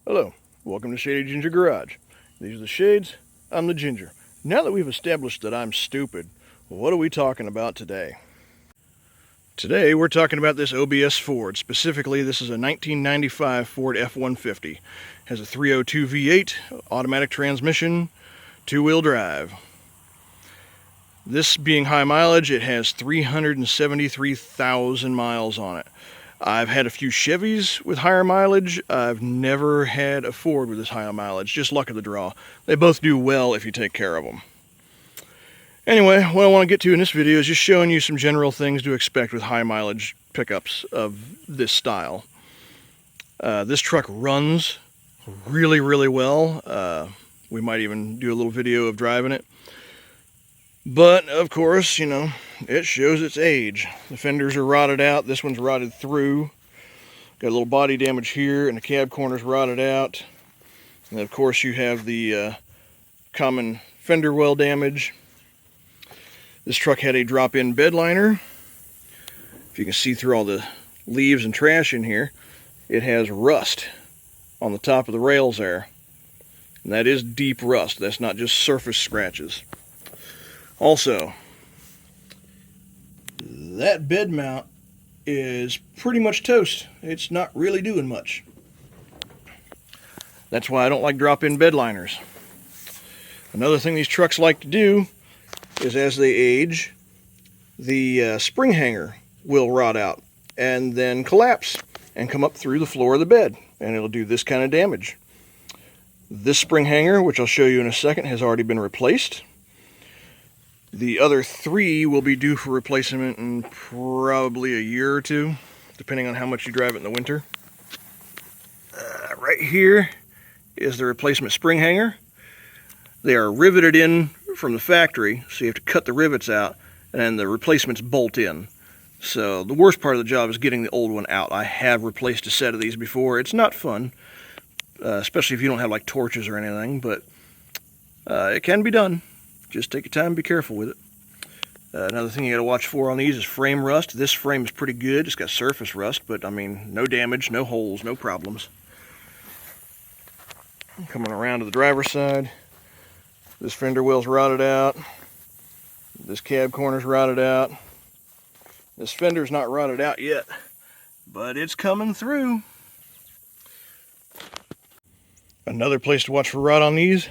Hello, welcome to Shady Ginger Garage. These are the shades, I'm the Ginger. Now that we've established that I'm stupid, what are we talking about today? Today we're talking about this OBS Ford. Specifically, this is a 1995 Ford F-150. It has a 302 V8, automatic transmission, two-wheel drive. This being high mileage, it has 373,000 miles on it. I've had a few Chevys with higher mileage. I've never had a Ford with this high mileage. Just luck of the draw. They both do well if you take care of them. Anyway, what I want to get to in this video is just showing you some general things to expect with high mileage pickups of this style. This truck runs really, really well. We might even do a little video of driving it. But, of course, you know, it shows its age. The fenders are rotted out. This one's rotted through. Got a little body damage here, and the cab corner's rotted out. And, of course, you have the common fender well damage. This truck had a drop-in bed liner. If you can see through all the leaves and trash in here, it has rust on the top of the rails there. And that is deep rust. That's not just surface scratches. Also, that bed mount is pretty much toast. It's not really doing much. That's why I don't like drop-in bed liners. Another thing these trucks like to do is, as they age, the spring hanger will rot out and then collapse and come up through the floor of the bed, and it'll do this kind of damage. This spring hanger, which I'll show you in a second, has already been replaced. The other three will be due for replacement in probably a year or two, depending on how much you drive it in the winter. Right here is the replacement spring hanger. They are riveted in from the factory, so you have to cut the rivets out, and then the replacements bolt in. So the worst part of the job is getting the old one out. I have replaced a set of these before. It's not fun, especially if you don't have like torches or anything, but it can be done. Just take your time and be careful with it. Another thing you got to watch for on these is frame rust. This frame is pretty good. It's got surface rust, but I mean, no damage, no holes, no problems. Coming around to the driver's side, this fender well's rotted out. This cab corner's rotted out. This fender's not rotted out yet, but it's coming through. Another place to watch for rot on these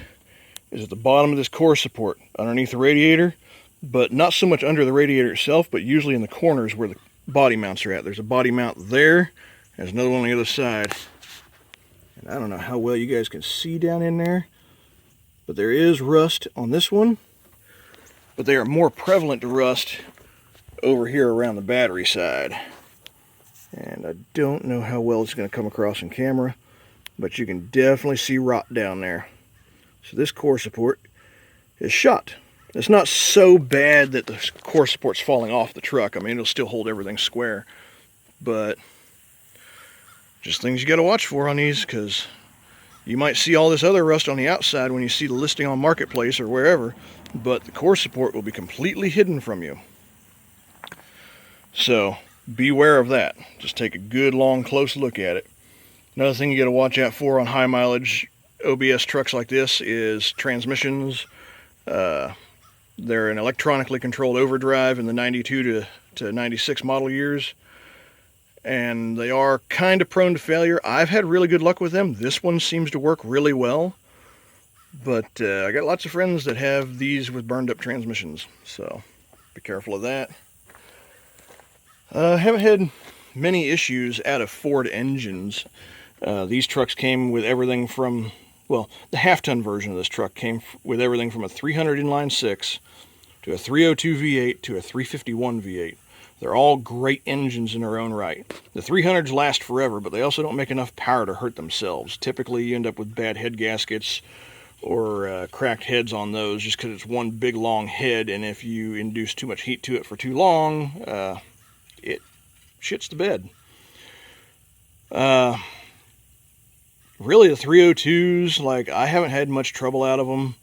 is at the bottom of this core support, underneath the radiator, but not so much under the radiator itself, but usually in the corners where the body mounts are at. There's a body mount there, there's another one on the other side. And I don't know how well you guys can see down in there, but there is rust on this one, but they are more prevalent to rust over here around the battery side. And I don't know how well it's going to come across in camera, but you can definitely see rot down there. So this core support is shot. It's not so bad that the core support's falling off the truck. I mean, it'll still hold everything square. But just things you got to watch for on these, because you might see all this other rust on the outside when you see the listing on Marketplace or wherever, but the core support will be completely hidden from you. So beware of that. Just take a good, long, close look at it. Another thing you got to watch out for on high mileage OBS trucks like this is transmissions. They're an electronically controlled overdrive in the 92 to 96 model years, and they are kind of prone to failure. I've had really good luck with them. This one seems to work really well, but I got lots of friends that have these with burned up transmissions, so be careful of that. I haven't had many issues out of Ford engines. These trucks came with everything from, well, the half-ton version of this truck came with everything from a 300 inline 6 to a 302 V8 to a 351 V8. They're all great engines in their own right. The 300s last forever, but they also don't make enough power to hurt themselves. Typically, you end up with bad head gaskets or cracked heads on those just because it's one big long head, and if you induce too much heat to it for too long, it shits the bed. Really, the 302s, like, I haven't had much trouble out of them.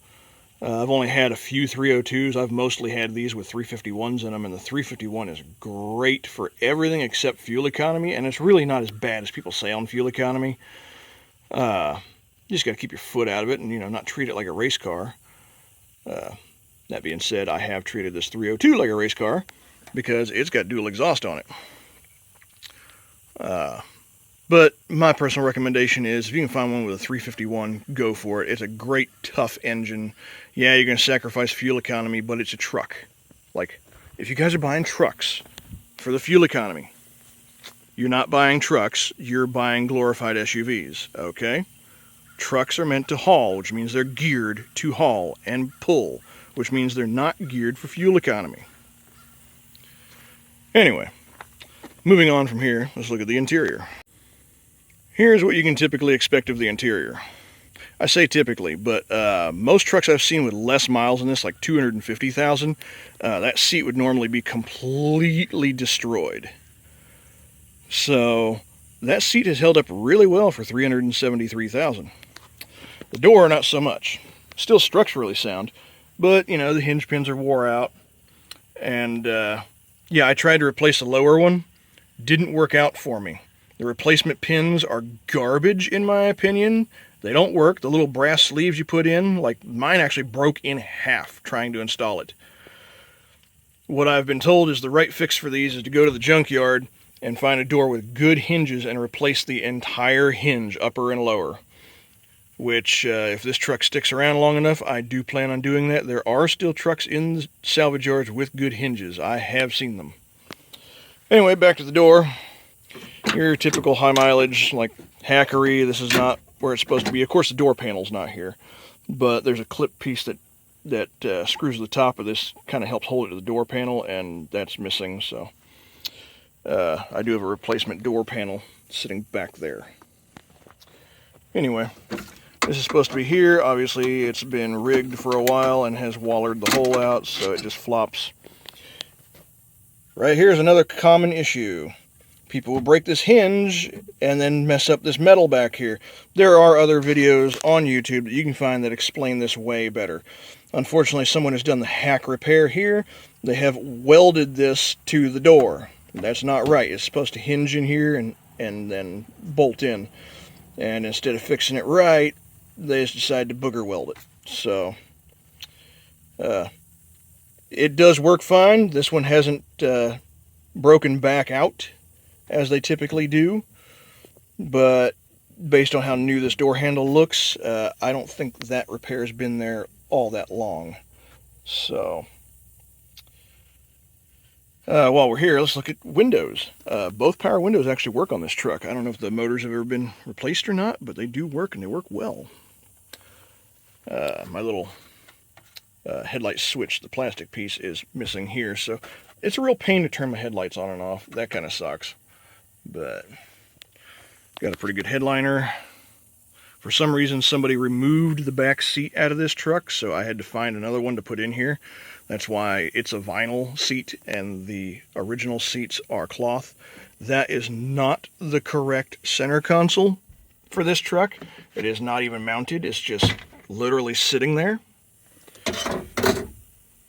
I've only had a few 302s. I've mostly had these with 351s in them, and the 351 is great for everything except fuel economy, and it's really not as bad as people say on fuel economy. You just got to keep your foot out of it and, you know, not treat it like a race car. That being said, I have treated this 302 like a race car because it's got dual exhaust on it. But my personal recommendation is if you can find one with a 351, go for it. It's a great, tough engine. Yeah, you're going to sacrifice fuel economy, but it's a truck. Like, if you guys are buying trucks for the fuel economy, you're not buying trucks, you're buying glorified SUVs, okay? Trucks are meant to haul, which means they're geared to haul and pull, which means they're not geared for fuel economy. Anyway, moving on from here, let's look at the interior. Here's what you can typically expect of the interior. I say typically, but most trucks I've seen with less miles than this, like 250,000, that seat would normally be completely destroyed. So that seat has held up really well for 373,000. The door, not so much. Still structurally sound, but you know, the hinge pins are wore out. And yeah, I tried to replace the lower one. Didn't work out for me. The replacement pins are garbage in my opinion. They don't work. The little brass sleeves you put in, like mine actually broke in half trying to install it. What I've been told is the right fix for these is to go to the junkyard and find a door with good hinges and replace the entire hinge, upper and lower. Which, if this truck sticks around long enough, I do plan on doing that. There are still trucks in the salvage yards with good hinges. I have seen them. Anyway, back to the door. Your typical high mileage, like hackery. This is not where it's supposed to be. Of course, the door panel's not here. But there's a clip piece that screws to the top of this, kind of helps hold it to the door panel, and that's missing, so I do have a replacement door panel sitting back there. Anyway, this is supposed to be here. Obviously, it's been rigged for a while and has wallered the hole out, so it just flops. Right here's another common issue. People will break this hinge and then mess up this metal back here. There are other videos on YouTube that you can find that explain this way better. Unfortunately, someone has done the hack repair here. They have welded this to the door. That's not right. It's supposed to hinge in here and then bolt in. And instead of fixing it right, they just decided to booger weld it. So, it does work fine. This one hasn't broken back out as they typically do, but based on how new this door handle looks, I don't think that repair's been there all that long. So, while we're here, let's look at windows. Both power windows actually work on this truck. I don't know if the motors have ever been replaced or not, but they do work, and they work well. My little headlight switch, the plastic piece, is missing here, so it's a real pain to turn my headlights on and off. That kind of sucks. But got a pretty good headliner. For some reason, somebody removed the back seat out of this truck, so I had to find another one to put in here. That's why it's a vinyl seat and the original seats are cloth. That is not the correct center console for this truck. It is not even mounted. It's just literally sitting there.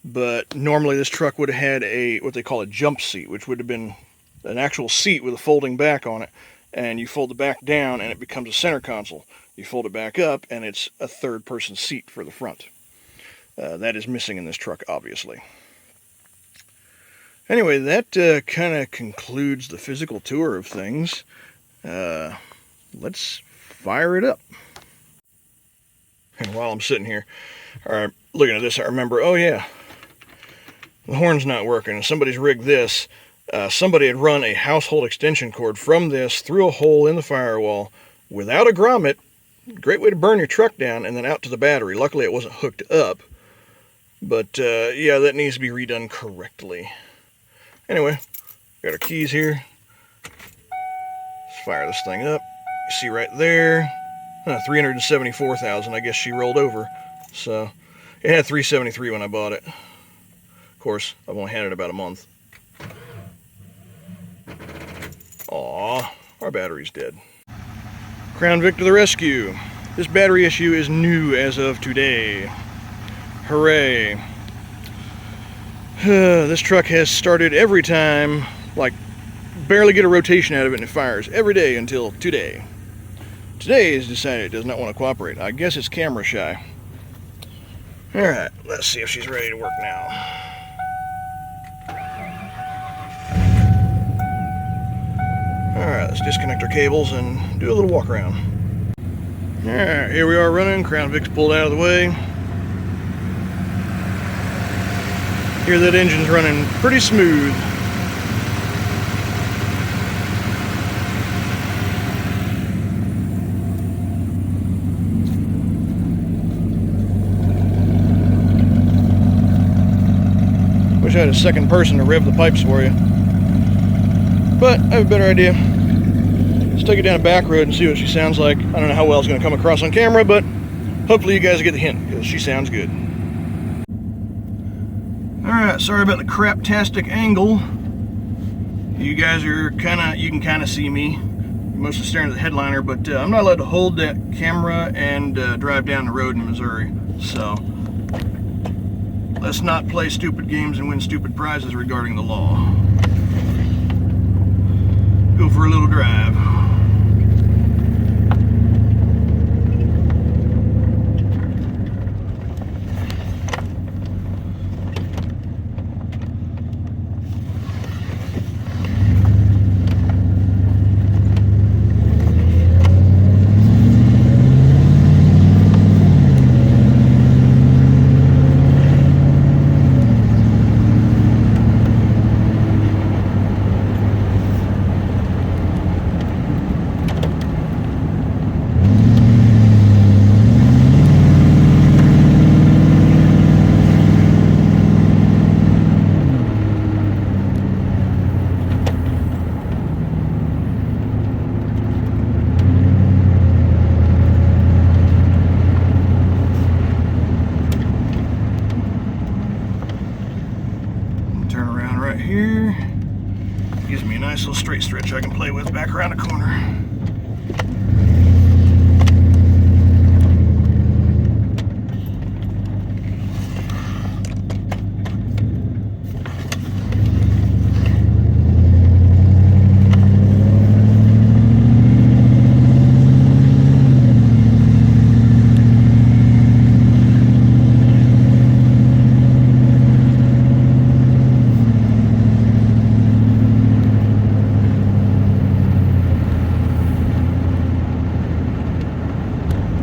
But normally this truck would have had what they call a jump seat, which would have been an actual seat with a folding back on it. And you fold the back down and it becomes a center console. You fold it back up and it's a third person seat for the front. That is missing in this truck, obviously. Anyway, that kind of concludes the physical tour of things. Let's fire it up. And while I'm sitting here, looking at this, I remember, oh yeah, the horn's not working. Somebody's rigged this. Somebody had run a household extension cord from this through a hole in the firewall without a grommet. Great way to burn your truck down, and then out to the battery. Luckily, it wasn't hooked up. But, yeah, that needs to be redone correctly. Anyway, got our keys here. Let's fire this thing up. You see right there, 374,000. I guess she rolled over. So, it had 373 when I bought it. Of course, I've only had it about a month. Aw, our battery's dead. Crown Vic to the rescue. This battery issue is new as of today. Hooray. This truck has started every time, like barely get a rotation out of it and it fires every day until today. today has decided it does not want to cooperate. I guess it's camera shy. Alright, let's see if she's ready to work now. Alright, let's disconnect our cables and do a little walk around. Alright, here we are running. Crown Vic's pulled out of the way. Here that engine's running pretty smooth. Wish I had a second person to rev the pipes for you. But I have a better idea. Let's take it down a back road and see what she sounds like. I don't know how well it's going to come across on camera, but hopefully you guys get the hint, because she sounds good. Alright, sorry about the craptastic angle. You guys are you can kind of see me. You're mostly staring at the headliner, but I'm not allowed to hold that camera and drive down the road in Missouri. So, let's not play stupid games and win stupid prizes regarding the law. Go for a little drive. Turn around right here. Gives me a nice little straight stretch I can play with back around the corner.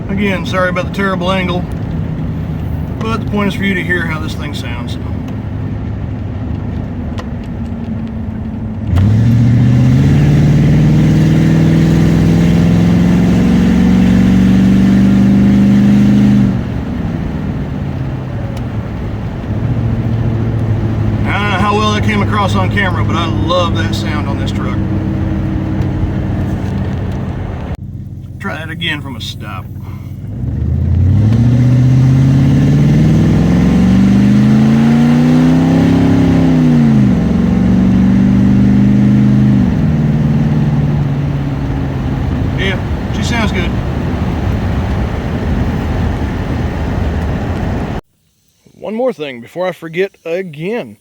Again, sorry about the terrible angle, but the point is for you to hear how this thing sounds. I don't know how well that came across on camera, but I love that sound on this truck. Try that again from a stop. Yeah, she sounds good. One more thing before I forget again.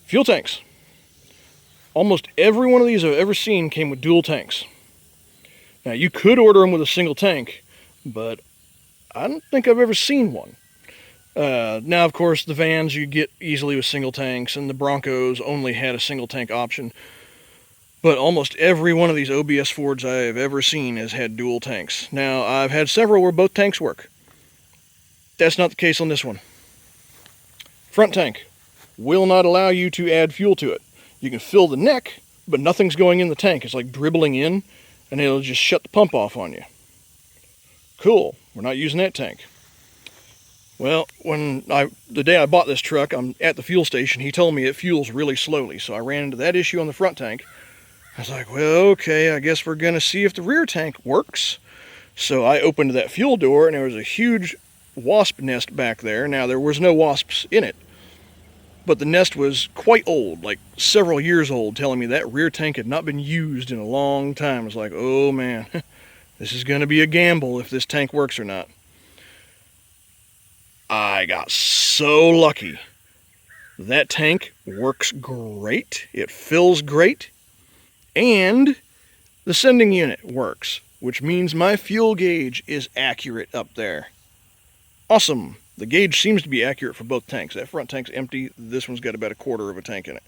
Fuel tanks. Almost every one of these I've ever seen came with dual tanks. Now, you could order them with a single tank, but I don't think I've ever seen one. Now, of course, the vans you get easily with single tanks, and the Broncos only had a single tank option. But almost every one of these OBS Fords I've ever seen has had dual tanks. Now, I've had several where both tanks work. That's not the case on this one. Front tank will not allow you to add fuel to it. You can fill the neck, but nothing's going in the tank. It's like dribbling in, and it'll just shut the pump off on you. Cool, we're not using that tank. Well, the day I bought this truck, I'm at the fuel station, he told me it fuels really slowly, so I ran into that issue on the front tank. I was like, well, okay, I guess we're gonna see if the rear tank works. So I opened that fuel door, and there was a huge wasp nest back there. Now, there was no wasps in it, but the nest was quite old, like several years old, telling me that rear tank had not been used in a long time. I was like, oh man, this is going to be a gamble if this tank works or not. I got so lucky. That tank works great, it fills great, and the sending unit works. which means my fuel gauge is accurate up there. Awesome. The gauge seems to be accurate for both tanks. That front tank's empty. This one's got about a quarter of a tank in it.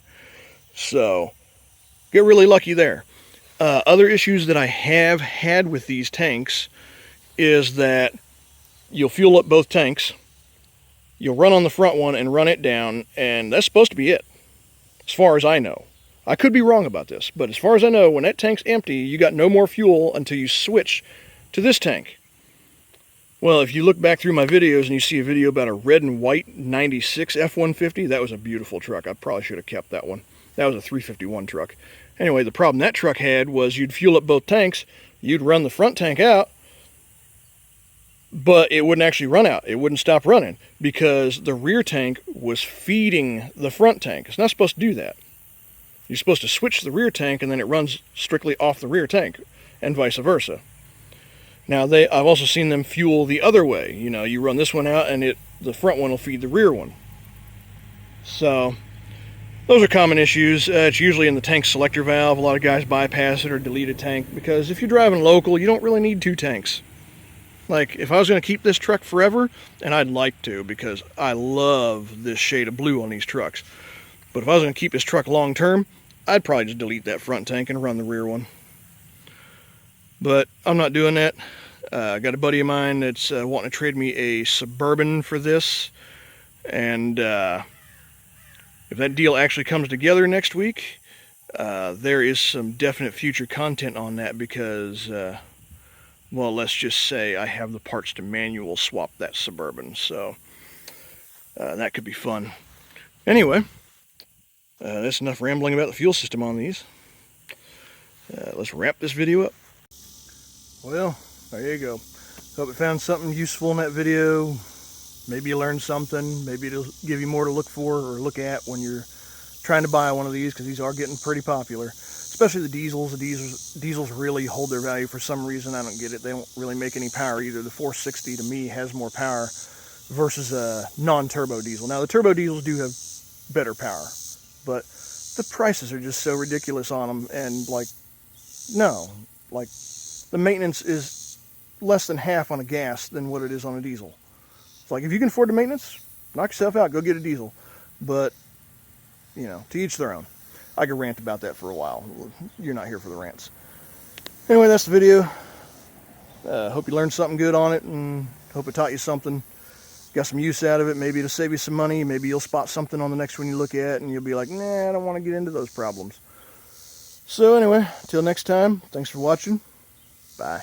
So, get really lucky there. Other issues that I have had with these tanks is that you'll fuel up both tanks, you'll run on the front one and run it down, and that's supposed to be it, as far as I know. I could be wrong about this, but as far as I know, when that tank's empty, you got no more fuel until you switch to this tank. Well, if you look back through my videos and you see a video about a red and white 96 F-150, that was a beautiful truck. I probably should have kept that one. That was a 351 truck. Anyway, the problem that truck had was you'd fuel up both tanks, you'd run the front tank out, but it wouldn't actually run out. It wouldn't stop running because the rear tank was feeding the front tank. It's not supposed to do that. You're supposed to switch the rear tank and then it runs strictly off the rear tank and vice versa. Now, I've also seen them fuel the other way. You know, you run this one out and the front one will feed the rear one. So, those are common issues. It's usually in the tank selector valve. A lot of guys bypass it or delete a tank because if you're driving local, you don't really need two tanks. Like, if I was going to keep this truck forever, and I'd like to because I love this shade of blue on these trucks, but if I was going to keep this truck long term, I'd probably just delete that front tank and run the rear one. But I'm not doing that. I got a buddy of mine that's wanting to trade me a Suburban for this, and if that deal actually comes together next week, there is some definite future content on that because, well, let's just say I have the parts to manual swap that Suburban, so that could be fun. Anyway, that's enough rambling about the fuel system on these. Let's wrap this video up. Well, there you go. Hope you found something useful in that video. Maybe you learned something. Maybe it'll give you more to look for or look at when you're trying to buy one of these, because these are getting pretty popular. Especially the diesels. The diesels really hold their value for some reason. I don't get it. They don't really make any power either. The 460 to me has more power versus a non-turbo diesel. Now the turbo diesels do have better power, but the prices are just so ridiculous on them. And like, no, like the maintenance is less than half on a gas than what it is on a diesel. It's like, if you can afford the maintenance, knock yourself out, go get a diesel. But, you know, to each their own. I could rant about that for a while. You're not here for the rants. Anyway, that's the video. Hope you learned something good on it, and hope it taught you something. Got some use out of it. Maybe it'll save you some money. Maybe you'll spot something on the next one you look at, and you'll be like, nah, I don't want to get into those problems. So anyway, till next time, thanks for watching. Bye.